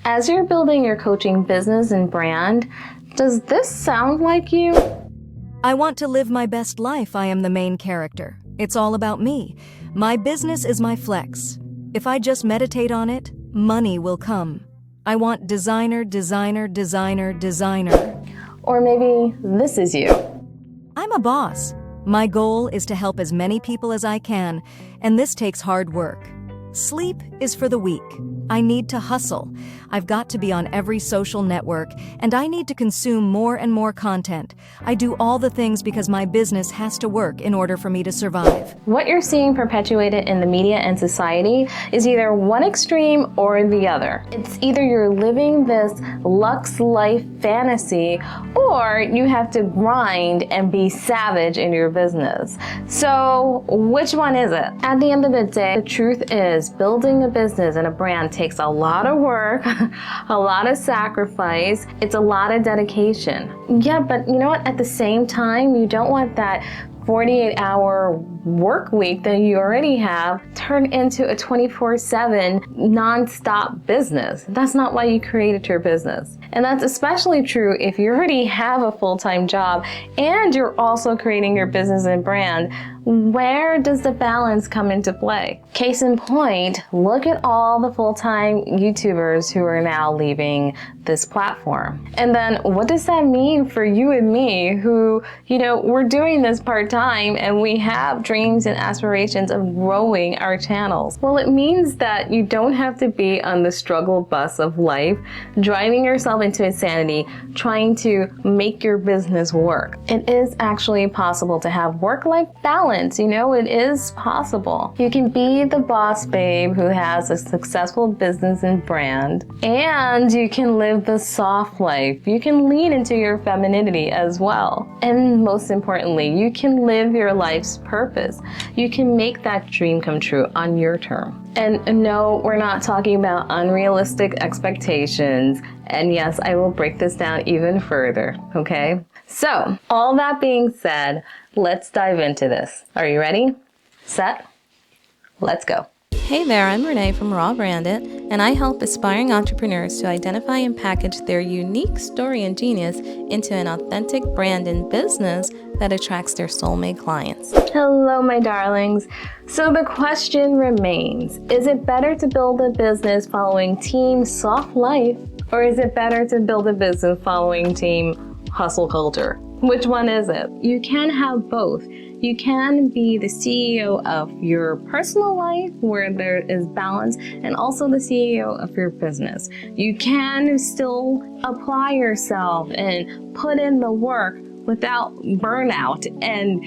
As you're building your coaching business and brand, does this sound like you? I want to live my best life. I am the main character. It's all about me. My business is my flex. If I just meditate on it, money will come. I want designer, designer, designer, designer. Or maybe this is you. I'm a boss. My goal is to help as many people as I can, and this takes hard work. Sleep is for the weak. I need to hustle. I've got to be on every social network, and I need to consume more and more content. I do all the things because my business has to work in order for me to survive. What you're seeing perpetuated in the media and society is either one extreme or the other. It's either you're living this luxe life fantasy, or you have to grind and be savage in your business. So which one is it? At the end of the day, the truth is building a business and a brand takes a lot of work, a lot of sacrifice, it's a lot of dedication. Yeah, but you know what? At the same time, you don't want that 48-hour work week that you already have turned into a 24/7 non-stop business. That's not why you created your business. And that's especially true if you already have a full-time job and you're also creating your business and brand. Where does the balance come into play? Case in point, look at all the full-time YouTubers who are now leaving this platform. And then what does that mean for you and me who, we're doing this part-time and we have dreams and aspirations of growing our channels? Well, it means that you don't have to be on the struggle bus of life, driving yourself into insanity, trying to make your business work. It is actually possible to have work-life balance. It is possible. You can be the boss babe who has a successful business and brand, and you can live the soft life. You can lean into your femininity as well. And most importantly, you can live your life's purpose. You can make that dream come true on your term. And no, we're not talking about unrealistic expectations. And yes, I will break this down even further, okay? So, all that being said, let's dive into this. Are you ready? Set? Let's go. Hey there, I'm Renee from Raw Branded, and I help aspiring entrepreneurs to identify and package their unique story and genius into an authentic brand and business that attracts their soulmate clients. Hello, my darlings. So the question remains, is it better to build a business following Team Soft Life, or is it better to build a business following Team Hustle Culture? Which one is it? You can have both. You can be the CEO of your personal life where there is balance and also the CEO of your business. You can still apply yourself and put in the work without burnout and,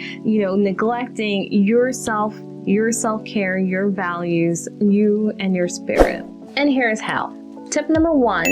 neglecting yourself, your self-care, your values, you and your spirit. And here's how. Tip number 1,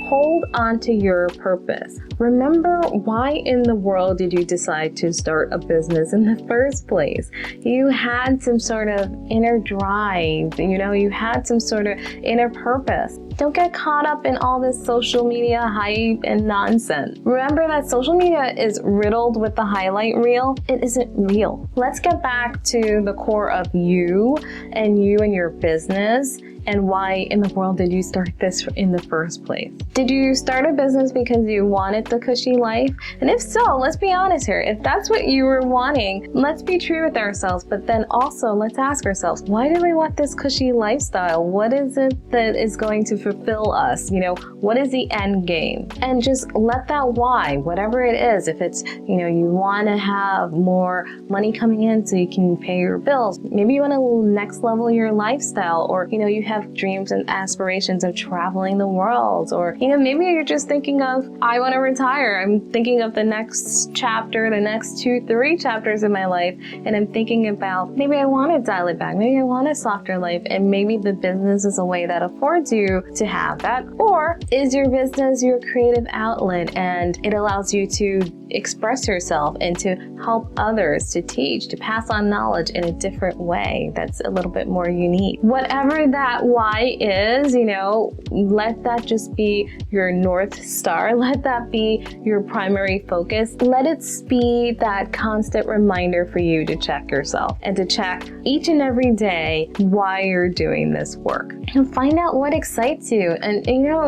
hold on to your purpose. Remember, why in the world did you decide to start a business in the first place? You had some sort of inner drive, you had some sort of inner purpose. Don't get caught up in all this social media hype and nonsense. Remember that social media is riddled with the highlight reel. It isn't real. Let's get back to the core of you and your business. And why in the world did you start this in the first place? Did you start a business because you wanted the cushy life? And if so, let's be honest here. If that's what you were wanting, let's be true with ourselves. But then also let's ask ourselves, why do we want this cushy lifestyle? What is it that is going to fulfill us? What is the end game? And just let that why, whatever it is, if it's, you want to have more money coming in so you can pay your bills. Maybe you want to next level your lifestyle, or, you have dreams and aspirations of traveling the world, or maybe you're just thinking of, I want to retire. I'm thinking of the next chapter, the next 2-3 chapters of my life, and I'm thinking about maybe I want to dial it back, maybe I want a softer life, and maybe the business is a way that affords you to have that. Or is your business your creative outlet and it allows you to express yourself and to help others, to teach, to pass on knowledge in a different way that's a little bit more unique? Whatever that that why is, let that just be your North Star. Let that be your primary focus. Let it be that constant reminder for you to check yourself and to check each and every day why you're doing this work. And find out what excites you. And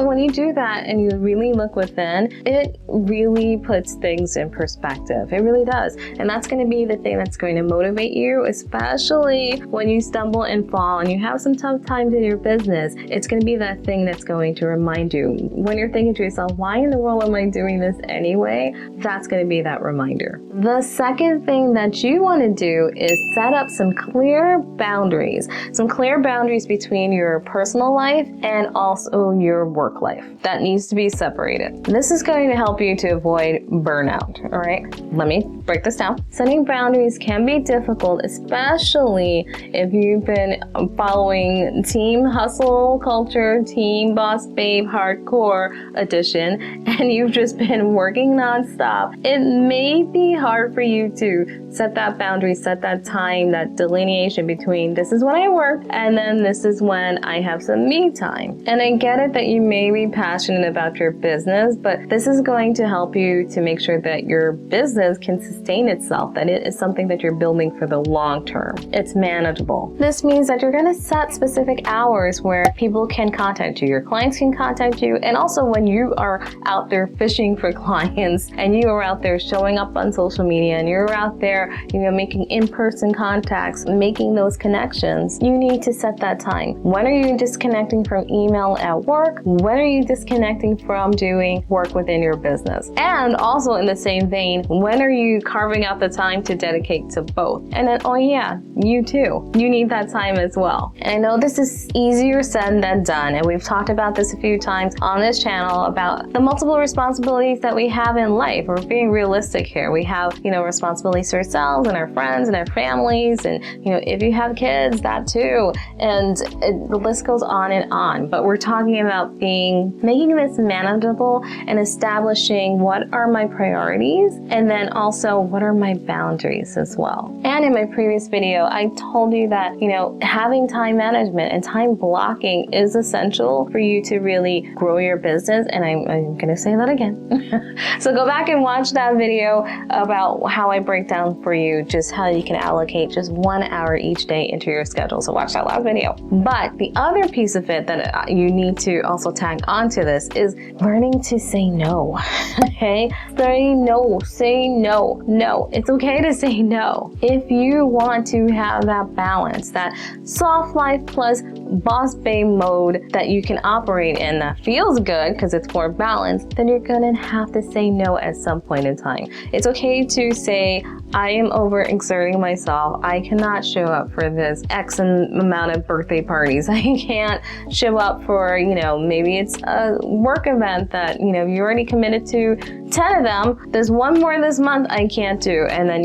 when you do that and you really look within, it really puts things in perspective. It really does. And that's going to be the thing that's going to motivate you, especially when you stumble and fall and you have some tough times in your business. It's going to be that thing that's going to remind you when you're thinking to yourself, why in the world am I doing this anyway? That's going to be that reminder. The second thing that you want to do is set up some clear boundaries between your personal life and also your work life. That needs to be separated. This is going to help you to avoid burnout, all right? Let me break this down. Setting boundaries can be difficult, especially if you've been following team hustle culture, team boss babe hardcore edition, and you've just been working nonstop. It may be hard for you to set that boundary, set that time, that delineation between this is when I work and then this is when I have some me time. And I get it that you may be passionate about your business, but this is going to help you to make sure that your business can sustain itself, that it is something that you're building for the long term. It's manageable. This means that you're going to set specific hours where people can contact you, your clients can contact you, and also when you are out there fishing for clients and you are out there showing up on social media and you're out there, making in-person contacts, making those connections, you need to set that time. When are you disconnecting from email at work? When are you disconnecting from doing work within your business? And also in the same vein, when are you carving out the time to dedicate to both? And then, you too. You need that time as well. And I know this is easier said than done, and we've talked about this a few times on this channel about the multiple responsibilities that we have in life. We're being realistic here. We have, responsibilities to ourselves and our friends and our families, and if you have kids, that too, and the list goes on and on. But we're talking about making this manageable and establishing what are my priorities, and then also what are my boundaries as well. And in my previous video, I told you that having time management and time blocking is essential for you to really grow your business, and I'm gonna say that again. So go back and watch that video about how I break down for you just how you can allocate just 1 hour each day into your schedule. So watch that last video. But the other piece of it that you need to also tag onto this is learning to say no. Okay? Say no. No. It's okay to say no. If you want to have that balance, that soft life plus boss babe mode that you can operate in that feels good because it's more balanced, then you're gonna have to say no at some point in time. It's okay to say, I am overexerting myself. I cannot show up for this X amount of birthday parties. I can't show up for, maybe it's a work event that, you already committed to 10 of them. There's one more this month I can't do. And then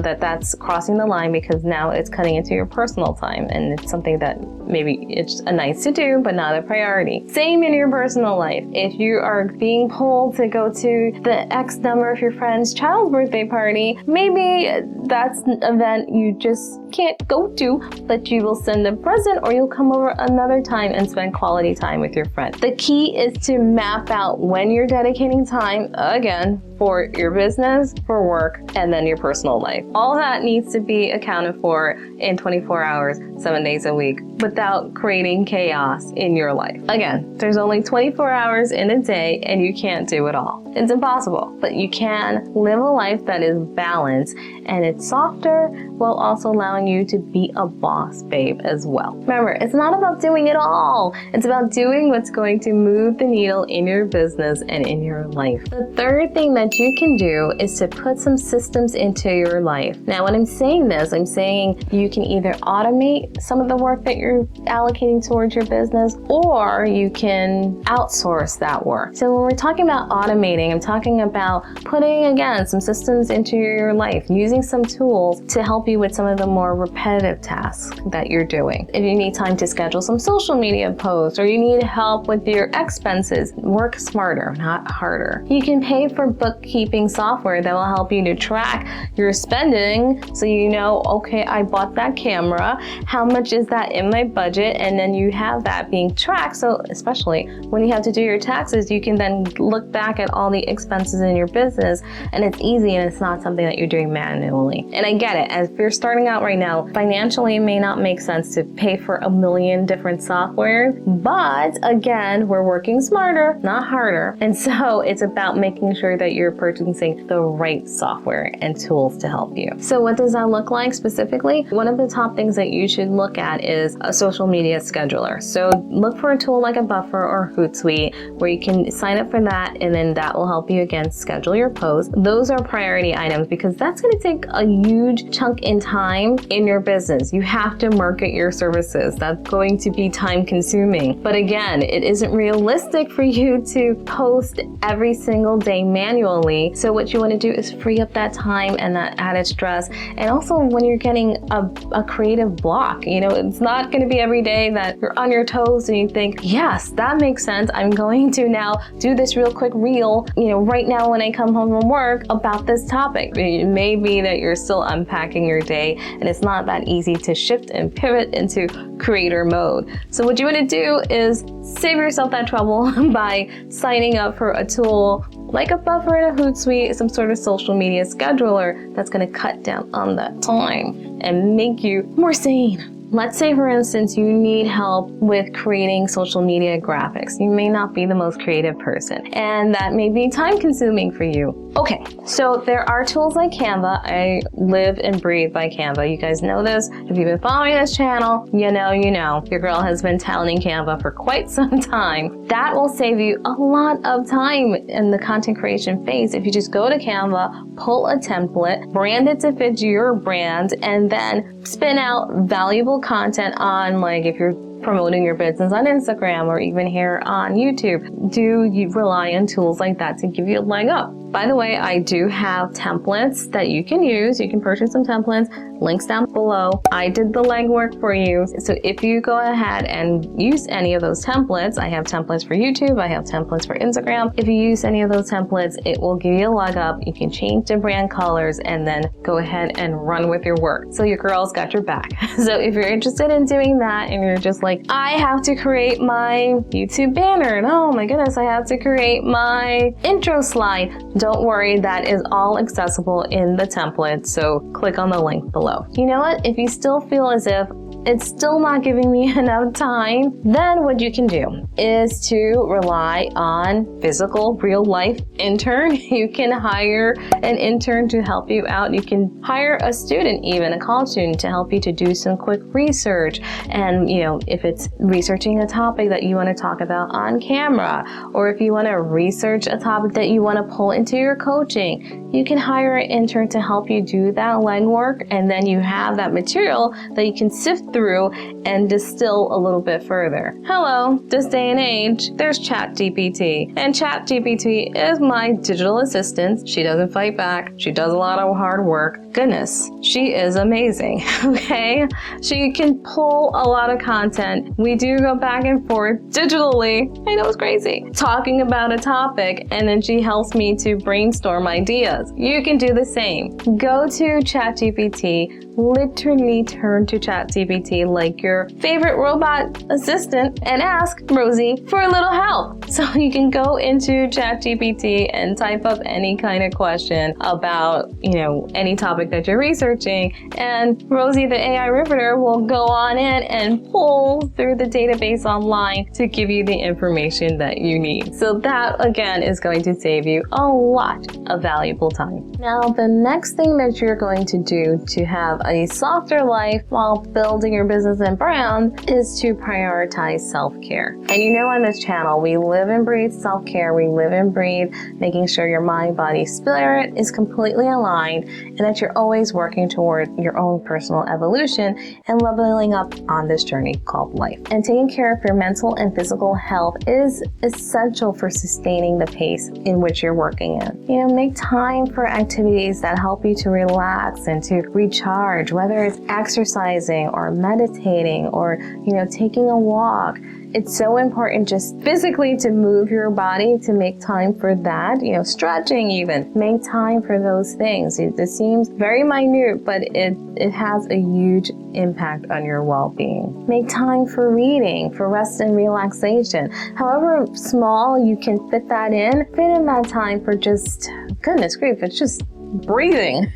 that that's crossing the line because now it's cutting into your personal time. And it's something that maybe it's a nice to do, but not a priority. Same in your personal life. If you are being pulled to go to the X number of your friend's child's birthday party, maybe that's an event you just can't go to, but you will send a present or you'll come over another time and spend quality time with your friend. The key is to map out when you're dedicating time, again, for your business, for work, and then your personal life. All that needs to be accounted for in 24 hours, 7 days a week, without creating chaos in your life. Again, there's only 24 hours in a day and you can't do it all. It's impossible, but you can live a life that is balanced and it's softer while also allowing you to be a boss babe as well. Remember, it's not about doing it all. It's about doing what's going to move the needle in your business and in your life. The third thing that you can do is to put some systems into your life. Now, when I'm saying this, I'm saying you can either automate some of the work that you're allocating towards your business, or you can outsource that work. So when we're talking about automating, I'm talking about putting, again, some systems into your life, using some tools to help you with some of the more repetitive tasks that you're doing. If you need time to schedule some social media posts, or you need help with your expenses, work smarter, not harder. You can pay for bookkeeping software that will help you to track your spending so you know, okay, I bought that camera. How much is that in my budget, and then you have that being tracked. So especially when you have to do your taxes, you can then look back at all the expenses in your business, and it's easy and it's not something that you're doing manually. And I get it, as if you're starting out right now, financially it may not make sense to pay for a million different softwares, but again, we're working smarter, not harder. And so it's about making sure that you're purchasing the right software and tools to help you. So what does that look like specifically? One of the top things that you should look at is a social media scheduler. So look for a tool like a Buffer or Hootsuite where you can sign up for that, and then that will help you again schedule your posts. Those are priority items because that's going to take a huge chunk in time in your business. You have to market your services. That's going to be time consuming. But again, it isn't realistic for you to post every single day manually. So what you want to do is free up that time and that added stress. And also when you're getting a creative block, it's not going to be every day that you're on your toes and you think, yes, that makes sense. I'm going to now do this real quick reel, right now when I come home from work about this topic. It may be that you're still unpacking your day and it's not that easy to shift and pivot into creator mode. So what you want to do is save yourself that trouble by signing up for a tool like a Buffer and a Hootsuite, some sort of social media scheduler that's going to cut down on that time and make you more sane. Let's say, for instance, you need help with creating social media graphics. You may not be the most creative person, and that may be time consuming for you. Okay, so there are tools like Canva. I live and breathe by Canva. You guys know this. If you've been following this channel, you know. Your girl has been touting Canva for quite some time. That will save you a lot of time in the content creation phase if you just go to Canva, pull a template, brand it to fit your brand, and then spin out valuable content on, like, if you're promoting your business on Instagram or even here on YouTube. Do you rely on tools like that to give you a leg up? By the way, I do have templates that you can use. You can purchase some templates, links down below. I did the legwork for you. So if you go ahead and use any of those templates, I have templates for YouTube, I have templates for Instagram. If you use any of those templates, it will give you a leg up. You can change the brand colors and then go ahead and run with your work. So your girl's got your back. So if you're interested in doing that and you're just like, I have to create my YouTube banner, and oh my goodness, I have to create my intro slide. Don't worry, that is all accessible in the template, so click on the link below. You know what? If you still feel as if it's still not giving me enough time, then what you can do is to rely on physical, real life intern. You can hire an intern to help you out. You can hire a student, even a college student, to help you to do some quick research. And if it's researching a topic that you want to talk about on camera, or if you want to research a topic that you want to pull into your coaching, you can hire an intern to help you do that legwork, and then you have that material that you can sift through and distill a little bit further. Hello, this day and age, there's ChatGPT, and ChatGPT is my digital assistant. She doesn't fight back. She does a lot of hard work. Goodness, she is amazing, okay? She can pull a lot of content. We do go back and forth digitally. I know it's crazy. Talking about a topic, and then she helps me to brainstorm ideas. You can do the same. Go to ChatGPT, literally turn to ChatGPT like your favorite robot assistant and ask Rosie for a little help. So you can go into ChatGPT and type up any kind of question about, any topic that you're researching, and Rosie, the AI Riveter, will go on in and pull through the database online to give you the information that you need. So that, again, is going to save you a lot of valuable time. Now, the next thing that you're going to do to have a softer life while building your business and brand is to prioritize self-care. And on this channel, we live and breathe self-care. We live and breathe making sure your mind, body, spirit is completely aligned, and that you're always working toward your own personal evolution and leveling up on this journey called life. And taking care of your mental and physical health is essential for sustaining the pace in which you're working in. Make time for activities that help you to relax and to recharge, whether it's exercising or meditating or, taking a walk. it's so important just physically to move your body, to make time for that, stretching even. Make time for those things. It seems very minute, but it has a huge impact on your well-being. Make time for reading, for rest and relaxation. However small you can fit in that time for just, goodness grief, it's just breathing.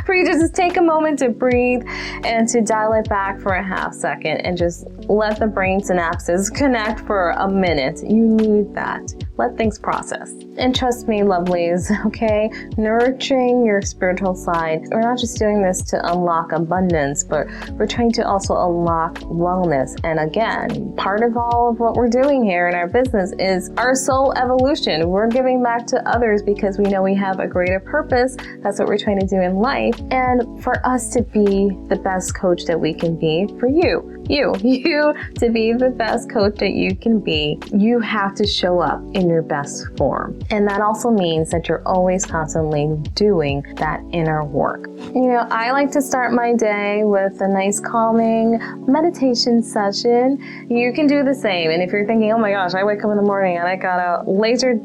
For you to just take a moment to breathe and to dial it back for a half second and just let the brain synapses connect for a minute. You need that. Let things process. And trust me, lovelies, okay? Nurturing your spiritual side. We're not just doing this to unlock abundance, but we're trying to also unlock wellness. And again, part of all of what we're doing here in our business is our soul evolution. We're giving back to others because we know we have a greater purpose. That's what we're trying to do in life. And for us to be the best coach that we can be for you to be the best coach that you can be, you have to show up in your best form. And that also means that you're always constantly doing that inner work. I like to start my day with a nice calming meditation session. You can do the same. And if you're thinking, oh my gosh, I wake up in the morning and I gotta laser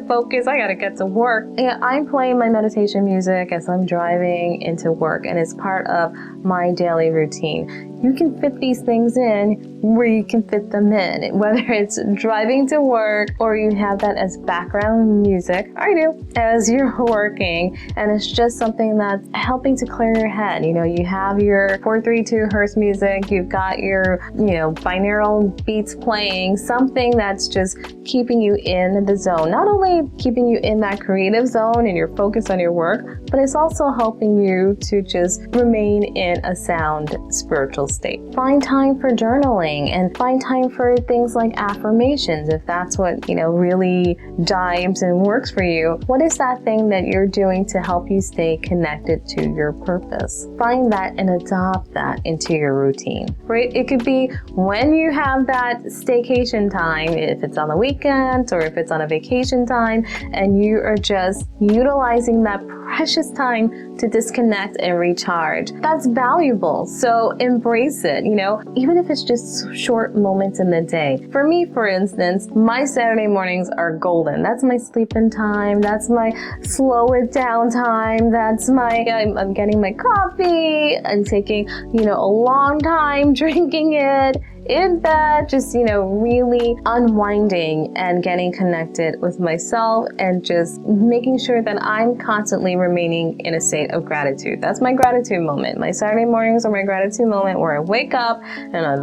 focus, I gotta get to work. I'm playing my meditation music as I'm driving into work, and it's part of my daily routine. You can fit these things in where you can fit them in, whether it's driving to work or you have that as background music. I do, as you're working, and it's just something that's helping to clear your head. You have your 432 hertz music, you've got your, binaural beats playing, something that's just keeping you in the zone. Not only keeping you in that creative zone and you're focused on your work, but it's also helping you to just remain in a sound spiritual state. Find time for journaling and find time for things like affirmations if that's what, really dives and works for you. What is that thing that you're doing to help you stay connected to your purpose? Find that and adopt that into your routine, right? It could be when you have that staycation time, if it's on the weekend or if it's on a vacation time, and you are just utilizing that precious time to disconnect and recharge. That's valuable. So embrace it, even if it's just short moments in the day. For me, for instance, my Saturday mornings are golden. That's my sleep-in time. That's my slow it down time. That's I'm getting my coffee. I'm taking, a long time drinking it in bed, just, really unwinding and getting connected with myself and just making sure that I'm constantly remaining in a state of gratitude. That's my gratitude moment. My Saturday mornings are my gratitude moment where I wake up and I,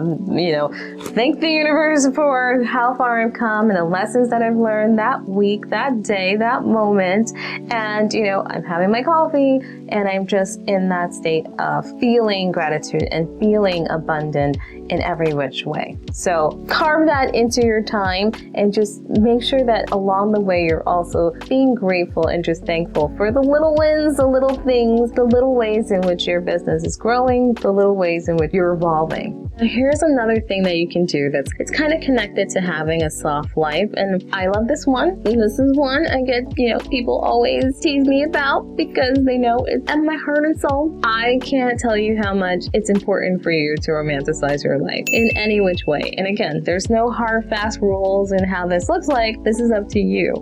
thank the universe for how far I've come and the lessons that I've learned that week, that day, that moment. And, I'm having my coffee and I'm just in that state of feeling gratitude and feeling abundant in every which way. So carve that into your time and just make sure that along the way you're also being grateful and just thankful for the little wins, the little things, the little ways in which your business is growing, the little ways in which you're evolving. Now, here's another thing that you can do it's kind of connected to having a soft life, and I love this one. This is one I get, people always tease me about because they know it's at my heart and soul. I can't tell you how much it's important for you to romanticize your life in any which way. And again, there's no hard, fast rules in how this looks like. This is up to you.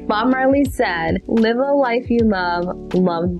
Bob Marley said, live a life you love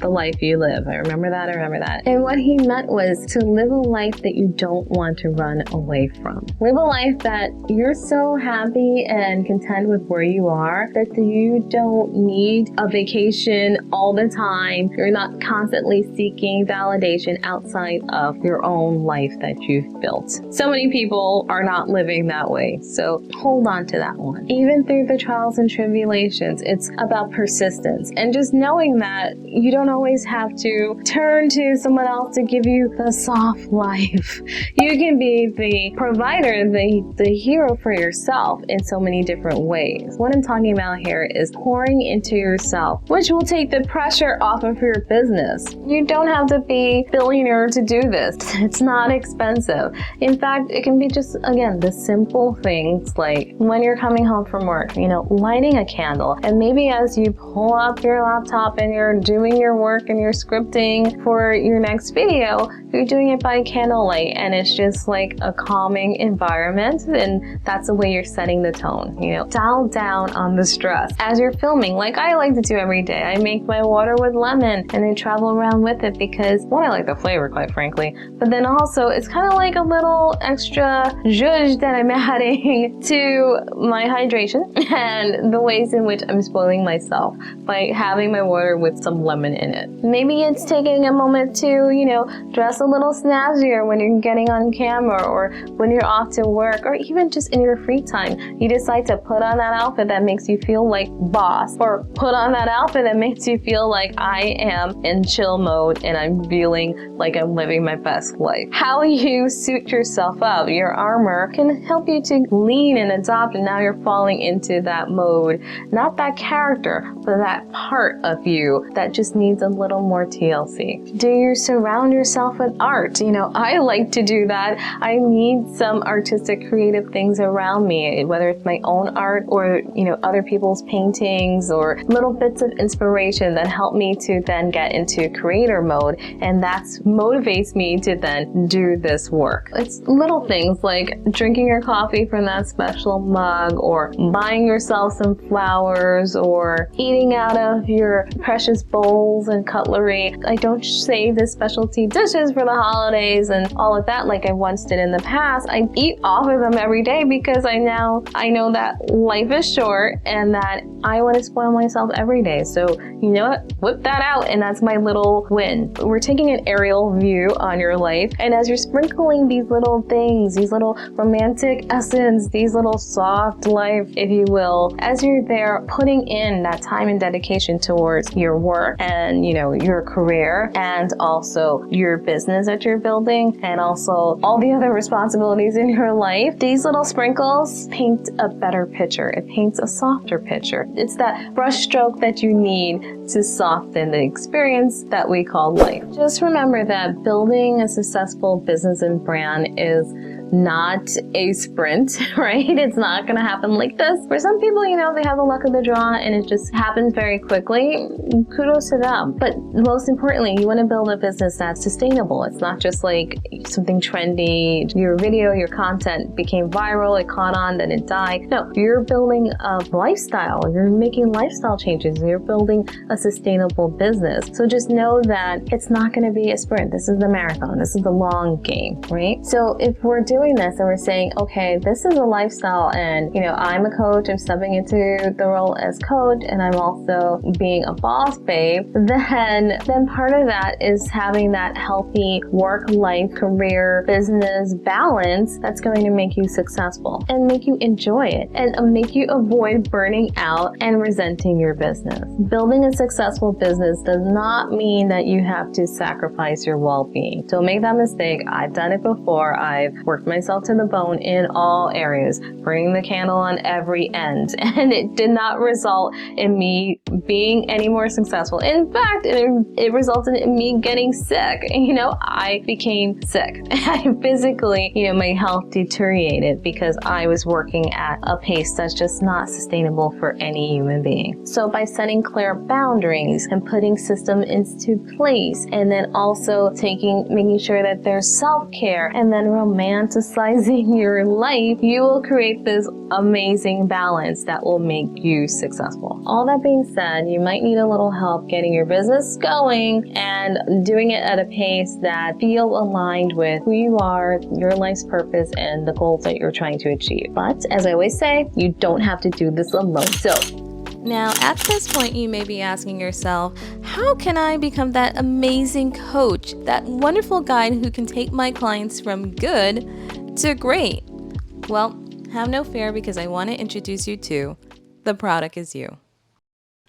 the life you live. I remember that. And what he meant was to live a life that you don't want to run away from. Live a life that you're so happy and content with where you are that you don't need a vacation all the time. You're not constantly seeking validation outside of your own life that you've built. So many people are not living that way. So hold on to that one. Even through the trials and tribulations, it's about persistence and just knowing that you don't always have to turn to someone else to give you the soft life. You can be the provider, the hero for yourself in so many different ways. What I'm talking about here is pouring into yourself, which will take the pressure off of your business. You don't have to be a billionaire to do this. It's not expensive. In fact, it can be just, again, the simple things like when you're coming home from work, lighting a candle. And maybe as you pull up your laptop and you're doing your work and you're scripting for your next video, you're doing it by candlelight and it's just just like a calming environment, and that's the way you're setting the tone. Dial down on the stress. As you're filming, like I like to do every day, I make my water with lemon and then travel around with it because, one, I like the flavor, quite frankly, but then also it's kind of like a little extra zhuzh that I'm adding to my hydration and the ways in which I'm spoiling myself by having my water with some lemon in it. Maybe it's taking a moment to, dress a little snazzier when you're getting on camera or when you're off to work, or even just in your free time. You decide to put on that outfit that makes you feel like boss, or put on that outfit that makes you feel like I am in chill mode and I'm feeling like I'm living my best life. How you suit yourself up, your armor, can help you to lean and adopt, and now you're falling into that mode. Not that character, but that part of you that just needs a little more TLC. Do you surround yourself with art? I like to do that. I need some artistic, creative things around me, whether it's my own art or, other people's paintings or little bits of inspiration that help me to then get into creator mode. And that motivates me to then do this work. It's little things like drinking your coffee from that special mug, or buying yourself some flowers, or eating out of your precious bowls and cutlery. I don't save the specialty dishes for the holidays and all of that like I once did in the past. I eat off of them every day because I know that life is short and that I want to spoil myself every day. So you know what? Whip that out, and that's my little win. We're taking an aerial view on your life, and as you're sprinkling these little things, these little romantic essence, these little soft life, if you will, as you're there putting in that time and dedication towards your work and, your career, and also your business that you're building, and also all the other responsibilities in your life, these little sprinkles paint a better picture. It paints a softer picture. It's that brush stroke that you need to soften the experience that we call life. Just remember that building a successful business and brand is not a sprint, right? It's not going to happen like this. For some people, they have the luck of the draw and it just happens very quickly. Kudos to them. But most importantly, you want to build a business that's sustainable. It's not just like something trendy. Your video, your content became viral, it caught on, then it died. No, you're building a lifestyle. You're making lifestyle changes. You're building a sustainable business. So just know that it's not going to be a sprint. This is the marathon. This is the long game, right? So if we're doing this and we're saying, okay, this is a lifestyle, and I'm a coach, I'm stepping into the role as coach, and I'm also being a boss babe, then part of that is having that healthy work-life, career, business balance that's going to make you successful and make you enjoy it and make you avoid burning out and resenting your business. Building a successful business does not mean that you have to sacrifice your well-being. Don't make that mistake. I've done it before. I've worked myself to the bone in all areas, burning the candle on every end, and it did not result in me being any more successful. In fact, it resulted in me getting sick. I became sick. Physically, my health deteriorated because I was working at a pace that's just not sustainable for any human being. So by setting clear boundaries and putting systems into place, and then also making sure that there's self-care, and then romanticizing your life, you will create this amazing balance that will make you successful. All that being said, you might need a little help getting your business going and doing it at a pace that feels aligned with who you are, your life's purpose, and the goals that you're trying to achieve. But as I always say, you don't have to do this alone. So now, at this point, you may be asking yourself, how can I become that amazing coach, that wonderful guide who can take my clients from good to great? Well, have no fear, because I want to introduce you to The Product Is You.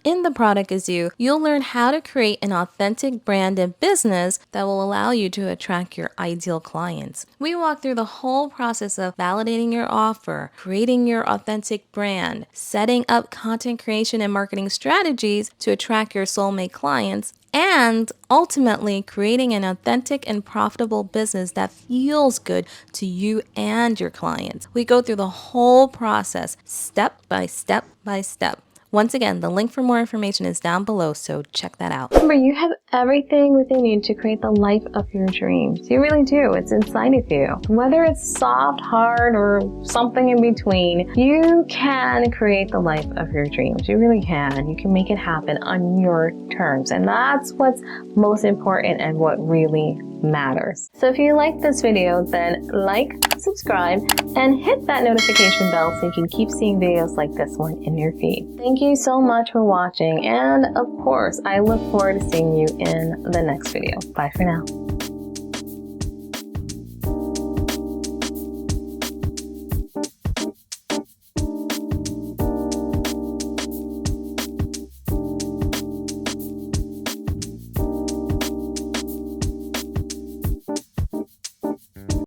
In The Product Is You, you'll learn how to create an authentic brand and business that will allow you to attract your ideal clients. We walk through the whole process of validating your offer, creating your authentic brand, setting up content creation and marketing strategies to attract your soulmate clients, and ultimately creating an authentic and profitable business that feels good to you and your clients. We go through the whole process, step by step by step. Once again, the link for more information is down below, so check that out. Remember, you have everything within you to create the life of your dreams. You really do. It's inside of you. Whether it's soft, hard, or something in between, you can create the life of your dreams. You really can. You can make it happen on your terms. And that's what's most important and what really matters. So if you like this video, then like, subscribe, and hit that notification bell so you can keep seeing videos like this one in your feed. Thank you so much for watching, and of course, I look forward to seeing you in the next video. Bye for now.